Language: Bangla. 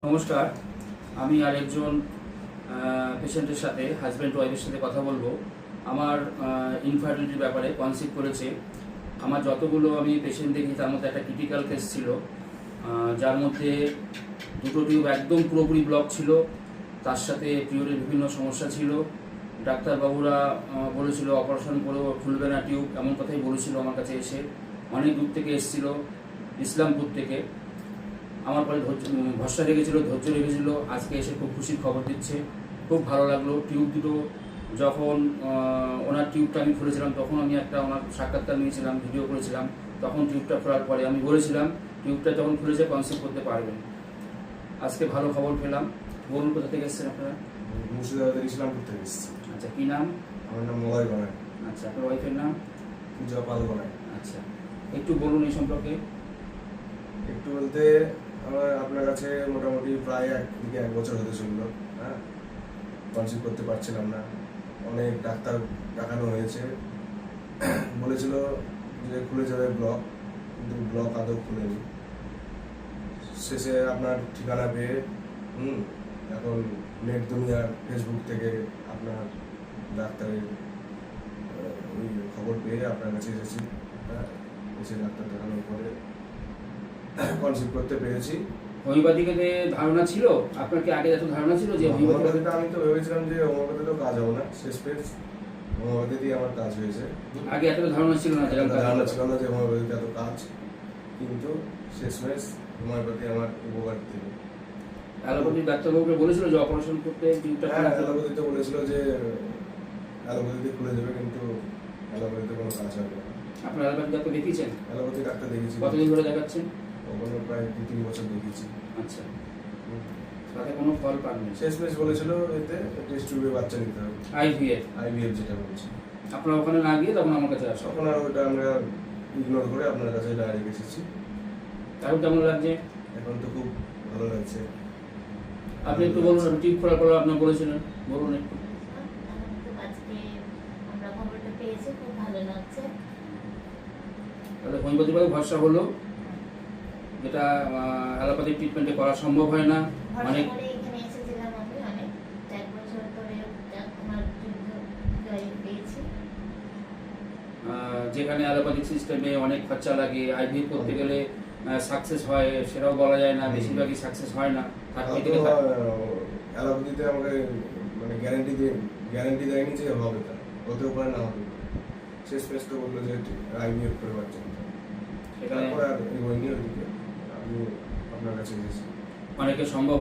নমস্কার, আমি আরেকজন পেশেন্টের সাথে হাজব্যান্ড ওয়াইফের সাথে কথা বলবো। আমার ইনফার্টিলিটির ব্যাপারে কনসিভ করেছে। আমার যতগুলো আমি পেশেন্ট দেখি তার মধ্যে একটা ক্রিটিক্যাল কেস ছিল, যার মধ্যে দুটো টিউব একদম পুরোপুরি ব্লক ছিল, তার সাথে পিরিয়ডের বিভিন্ন সমস্যা ছিল। ডাক্তারবাবুরা বলেছিল অপারেশন করেও খুলবে না টিউব, এমন কথাই বলেছিল আমার কাছে এসে। অনেক দূর থেকে এসেছিল, ইসলামপুর থেকে। আমার পরে ভরসা রেখেছিল, ধৈর্য রেখেছিল। আজকে এসে খুব খুশির খবর দিচ্ছে, খুব ভালো লাগলো। টিউব দুটো যখন ওনার টিউবটা আমি খুলেছিলাম, তখন আমি একটা ওনার সাক্ষাৎকার নিয়েছিলাম, ভিডিও করেছিলাম। তখন টিউবটা খোলার পরে আমি বলেছিলাম টিউবটা যখন খুলেছে কনসিভ করতে পারবেন। আজকে ভালো খবর পেলাম। বলুন, কোথা থেকে এসেছেন আপনারা? মুর্শিদাবাদের ইসলামপুর থেকে এসেছি। আচ্ছা, কী নাম? আমার নাম মোবাইল গনায়। আচ্ছা, আপনার ওয়াইফের নাম? পূজা পাল গনায়। আচ্ছা, একটু বলুন এই সম্পর্কে। একটু বলতে আমার আপনার কাছে মোটামুটি প্রায় এক বছর হতে চললো। হ্যাঁ, কনসিভ করতে পারছিলাম না। অনেক ডাক্তার দেখানো হয়েছে, বলেছিল যে খুলে যাবে ব্লক, কিন্তু ব্লক আদৌ খুলেনি। শেষে আপনার ঠিকানা পেয়ে এখন নেট দুনিয়ার ফেসবুক থেকে আপনার ডাক্তারের ওই খবর পেয়ে আপনার কাছে এসেছি। এসে ডাক্তার দেখানোর পরে কনসিভ করতে পেরেছি। হোমিওপ্যাথিতে ধারণা ছিল আপনার? কি আগে এত ধারণা ছিল যে হোমিওপ্যাথিটা আমি তো ভেবেছিলাম যে হোমিওপ্যাথি তো কাজ হবে না, শেষ পেজ হোমিওপ্যাথি দিয়ে আমার কাজ হয়েছে। আগে এত ধারণা ছিল না? ধারণা ছিল না যে হোমিওপ্যাথিতে এত কাজ, কিন্তু শেষ পেজ হোমিওপ্যাথি আমার উপকার দিল। অ্যালোপ্যাথির ডাক্তারবাবুকে বলেছিল যে অপারেশন করতে টিউবটা? হ্যাঁ, অ্যালোপ্যাথিতে বলেছিল যে অ্যালোপ্যাথিতে খুলে যাবে, কিন্তু অ্যালোপ্যাথিতে কোনো কাজ হবে না। আপনার অ্যালোপ্যাথি ডাক্তার দেখিয়েছেন? অ্যালোপ্যাথি ডাক্তার দেখেছি। কতদিন ধরে দেখাচ্ছেন? ওখানে প্রায় 2-3 বছর দেখিয়েছি। আচ্ছা, তাতে কোনো ফল পাননি? শেষ মেশ বলেছিল এতে টেস্ট টিউবে বাচ্চা নিতে হবে, আইভিএফ যেটা বলছে। আপনারা ওখানে না গিয়ে তখন আমার কাছে আসো? তখন আর ওইটা আমরা ইগনোর করে আপনার কাছে ডাইরেক্ট এসেছি। এখন কেমন লাগছে? এখন তো খুব ভালো লাগছে। আপনি একটু বলুন, টিউব খোলার পর আপনি বলেছিলেন, বলুন একটু। আজকে আমরা খবরটা পেয়েছি, খুব ভালো লাগছে। তাহলে হোমিওপ্যাথিভাবে ভরসা হলো, যেটা অ্যালোপ্যাথিক ট্রিটমেন্টে করা সম্ভব হয় না। অনেক এখানে এসেছিলাম আমি, অনেক 1 বছর ধরে আমার পেয়েছি। যেখানে অ্যালোপ্যাথিক সিস্টেমে অনেক খরচা লাগে, আইভিএফ করতে গেলে সাকসেস হয় সেটাও বলা যায় না, বেশিরভাগই সাকসেস হয় না। অ্যালোপ্যাথিতে আমাকে মানে গ্যারান্টি দেয়নি যে হবে, তা হতেও পারে না হবে। শেষ পেশ তো বললো যে আইভিএফ করে বাচ্চা নিতে হবে। তারপর আর এগোয়নি ওইদিকে। আমি আপনার কাছে এসেছি। অনেকে সম্ভব